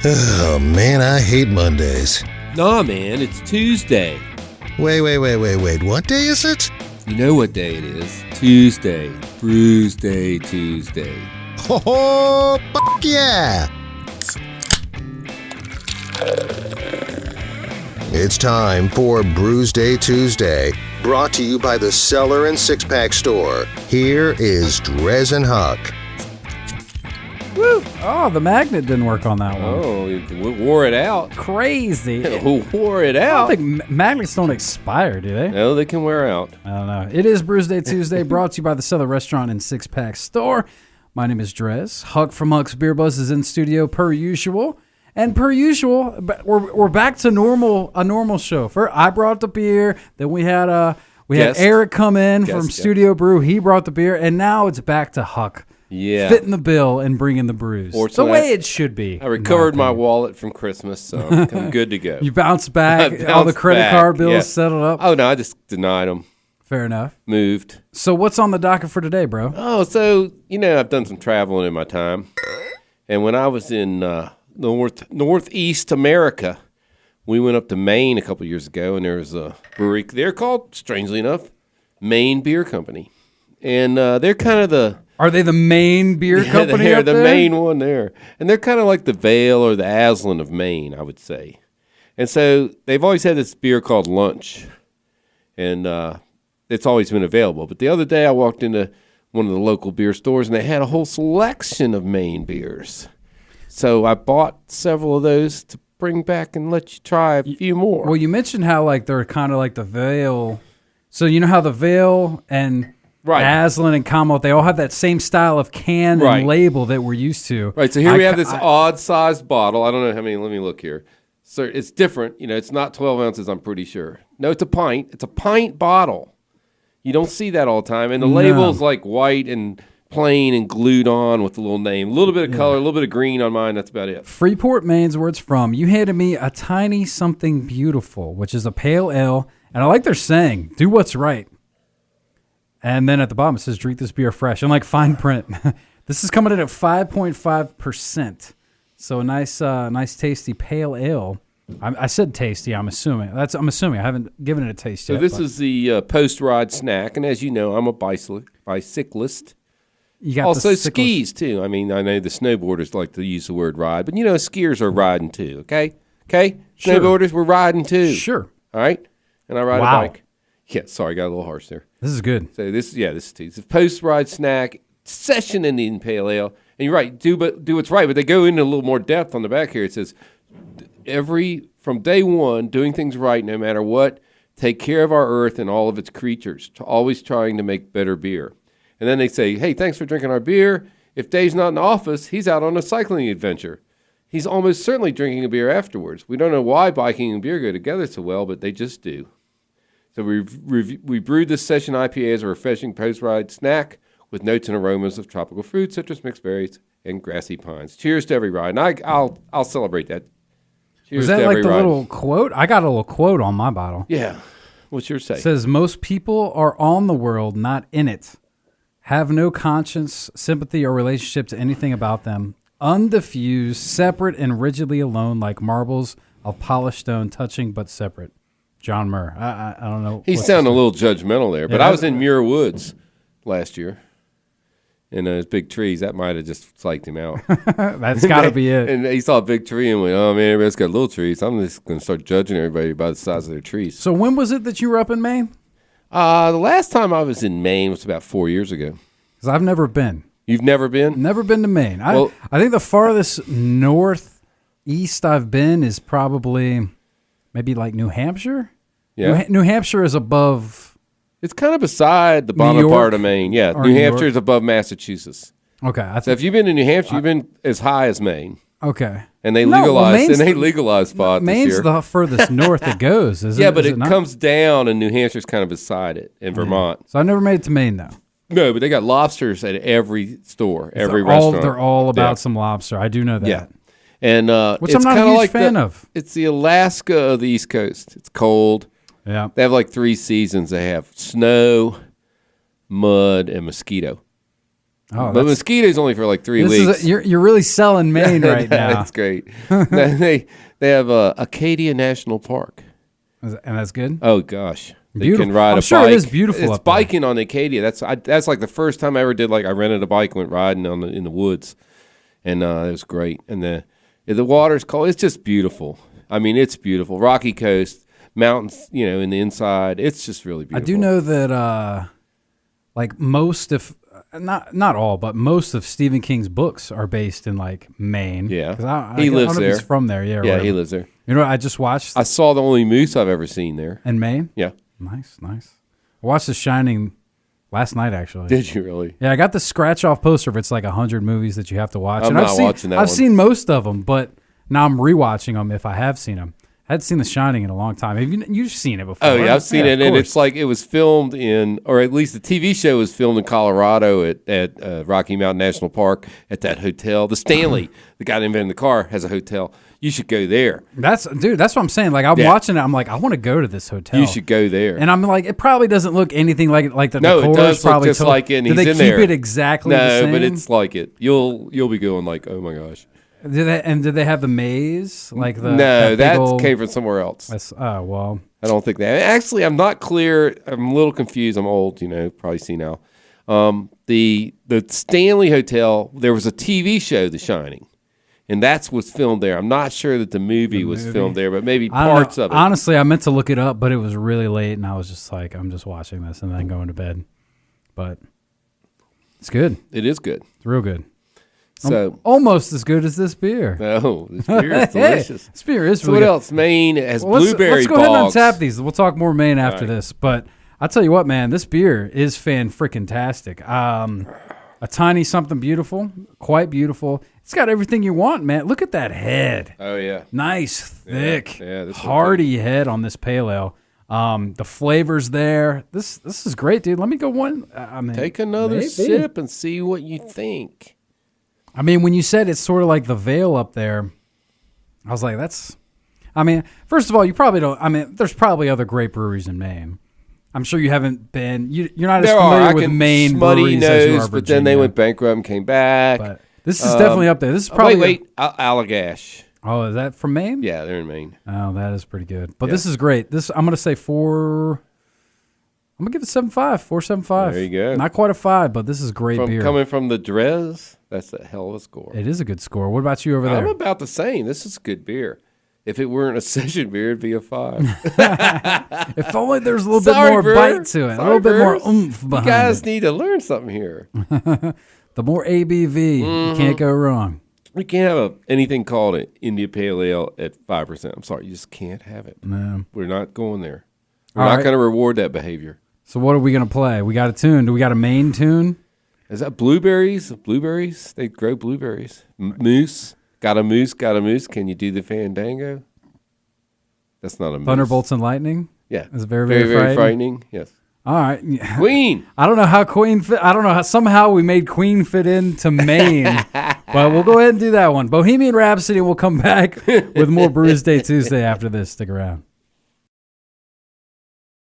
Oh, man, I hate Mondays. Nah, man, it's Tuesday. Wait. What day is it? You know what day it is. Tuesday. Brewsday Tuesday. Oh, fuck yeah! It's time for Brewsday Tuesday, brought to you by the Cellar and Six Pack Store. Here is DreZ and Huck. Woo! Oh, the magnet didn't work on that one. Oh, it wore it out. Crazy. Wore it I out. don't think magnets don't expire, do they? No, they can wear out. I don't know. It is Brewsday Tuesday, brought to you by the Cellar Restaurant and Six Pack Store. My name is DreZ. Huck from Huck's Beer Buzz is in studio per usual. And per usual, we're back to a normal show. First, I brought the beer. Then we had Eric come in from Studio Brew. He brought the beer, and now it's back to Huck. Yeah, fitting the bill and bringing the brews. The way it should be. I recovered my wallet from Christmas, so I'm good to go. You bounced back. All the credit card bills settled up. Oh no, I just denied them. Fair enough. Moved. So what's on the docket for today, bro? Oh, so I've done some traveling in my time, and when I was in Northeast America, we went up to Maine a couple years ago, and there was a brewery there called, strangely enough, Maine Beer Company, and they're kind of Are they the Maine Beer Company? They're the main one there, and they're kind of like the Vale or the Aslan of Maine, I would say. And so they've always had this beer called Lunch, and it's always been available. But the other day I walked into one of the local beer stores, and they had a whole selection of Maine beers. So I bought several of those to bring back and let you try a few more. Well, you mentioned how they're kind of like the Vale. So you know how the Vale and Aslan and Commonwealth, they all have that same style of can and label that we're used to. Right, so here we have this odd-sized bottle. I don't know how many. Let me look here. So it's different. It's not 12 ounces, I'm pretty sure. No, it's a pint. It's a pint bottle. You don't see that all the time. And the label's like white and plain and glued on with a little name. A little bit of color, a little bit of green on mine. That's about it. Freeport, Maine's where it's from. You handed me a Tiny Something Beautiful, which is a pale ale. And I like their saying, do what's right. And then at the bottom it says, drink this beer fresh. And fine print. This is coming in at 5.5%. So a nice tasty pale ale. I said tasty, I'm assuming. I'm assuming. I haven't given it a taste yet. So this is the post-ride snack. And as you know, I'm a bicyclist. You got also skis, too. I mean, I know the snowboarders like to use the word ride. But, skiers are riding, too. Okay? Snowboarders, we're riding, too. Sure. All right? And I ride a bike. Yeah, sorry, got a little harsh there. This is good. So this is tea. It's a post-ride snack, session Indian Pale Ale. And you're right, do what's right. But they go into a little more depth on the back here. It says, from day one, doing things right no matter what, take care of our earth and all of its creatures, always trying to make better beer. And then they say, hey, thanks for drinking our beer. If Dave's not in the office, he's out on a cycling adventure. He's almost certainly drinking a beer afterwards. We don't know why biking and beer go together so well, but they just do. So we brewed this session IPA as a refreshing post-ride snack with notes and aromas of tropical fruit, citrus, mixed berries, and grassy pines. Cheers to every ride. And I'll celebrate that. Cheers Was that to like every the ride. little quote? I got a little quote on my bottle. Yeah. What's yours say? It says, most people are on the world, not in it. Have no conscience, sympathy, or relationship to anything about them. Undiffused, separate, and rigidly alone like marbles of polished stone, touching but separate. John Muir. I don't know. He sounded a little judgmental there, but I was in Muir Woods last year. And those big trees, that might have just psyched him out. That's got to be it. And he saw a big tree and went, oh, man, everybody's got little trees. I'm just going to start judging everybody by the size of their trees. So when was it that you were up in Maine? The last time I was in Maine was about 4 years ago. Because I've never been. You've never been? Never been to Maine. I think the farthest northeast I've been is probably maybe like New Hampshire. Yeah. New Hampshire is above. It's kind of beside the bottom part of Maine. Yeah, New Hampshire is above Massachusetts. Okay. So if you've been in New Hampshire, you've been as high as Maine. Okay. And they legalized pot this year. Maine's the furthest north it goes, isn't it? Yeah, but it comes down, and New Hampshire's kind of beside it in Vermont. So I never made it to Maine, though. No, but they got lobsters at every store, every restaurant. They're all about some lobster. I do know that. Yeah. And which I'm not a huge fan of. It's the Alaska of the East Coast. It's cold. Yeah. They have like 3 seasons. They have snow, mud, and mosquito. Oh, but mosquitoes only for like 3 weeks. You're really selling Maine right now. That's great. they have Acadia National Park. And that's good? Oh, gosh. Beautiful. You can ride a bike. I'm sure it is beautiful It's up there. biking on Acadia. That's like the first time I ever did. Like I rented a bike, went riding in the woods, and it was great. And the water's cold. It's just beautiful. I mean, it's beautiful. Rocky Coast, mountains, in the inside. It's just really beautiful. I do know that, like most of, not all, but most of Stephen King's books are based in like Maine. Yeah, he lives there. He's from there. Yeah, yeah, he lives there. You know what I just watched? I saw the only moose I've ever seen there. In Maine? Yeah. Nice. I watched The Shining last night, actually. Did you really? Yeah, I got the scratch-off poster of it's like 100 movies that you have to watch. I'm not watching that one. I've seen most of them, but now I'm rewatching them if I have seen them. I hadn't seen The Shining in a long time. You've seen it before? Oh, yeah, right? I've seen it, and it's like it was filmed in, or at least the TV show was filmed in Colorado at Rocky Mountain National Park at that hotel. The Stanley, the guy that invented the car, has a hotel. You should go there. That's what I'm saying. Like I'm watching it, I'm like, I want to go to this hotel. You should go there. And I'm like, it probably doesn't look anything like the no, decor it does is probably look just like it. And Did he's they in keep there. it exactly the same? No, but it's like it. You'll be going like, oh my gosh. Did they have the maze like the? No, that came from somewhere else. Oh well. I don't think that. Actually, I'm not clear. I'm a little confused. I'm old, probably see now. The Stanley Hotel, there was a TV show, The Shining, and that's what's filmed there. I'm not sure that the movie was filmed there, but maybe parts of it. Honestly, I meant to look it up, but it was really late, and I was just like, I'm just watching this and then going to bed. But it's good. It is good. It's real good. So almost as good as this beer. No, this beer is delicious. This beer is So really what good. else? Maine has Let's blueberry go ahead and bogs. untap these. We'll talk more Maine after All right. this. But I'll tell you what, man, this beer is fan-freaking-tastic. A tiny something beautiful, quite beautiful. It's got everything you want, man. Look at that head. Oh yeah, Nice, thick, Yeah, this hearty head on this pale ale. The flavors there. This is great, dude. Let me go one. take another maybe. sip and see what you think. I mean, when you said it's sort of like the veil up there, I was like, that's. I mean, first of all, you probably don't. I mean, there's probably other great breweries in Maine. I'm sure you haven't been. You're not as familiar with Maine Smutty breweries as you are knows, Virginia. but then they went bankrupt and came back. But this is definitely up there. This is probably. Wait, Allagash. Oh, is that from Maine? Yeah, they're in Maine. Oh, that is pretty good. But this is great. I'm going to say 4. I'm going to give it 7.5. 4.75. There you go. Not quite a 5, but this is great beer. Coming from the DreZ, that's a hell of a score. It is a good score. What about you over there? I'm about the same. This is good beer. If it weren't a session beer, it'd be a 5. If only there's a little bit more bite to it. A little bit more oomph behind You guys it. need to learn something here. The more ABV, you can't go wrong. We can't have anything called an India Pale Ale at 5%. I'm sorry, you just can't have it. No. We're not going there. We're All not right. going to reward that behavior. So what are we going to play? We got a tune. Do we got a Maine tune? Is that blueberries? Blueberries? They grow blueberries. Moose? Got a moose? Can you do the fandango? That's not a moose. Thunderbolts and Lightning? Yeah. It's very, very, very frightening. Yes. All right. Queen. I don't know how Queen fit. I don't know how somehow we made Queen fit into Maine. But we'll go ahead and do that one. Bohemian Rhapsody. We'll come back with more Brewsday Tuesday after this. Stick around.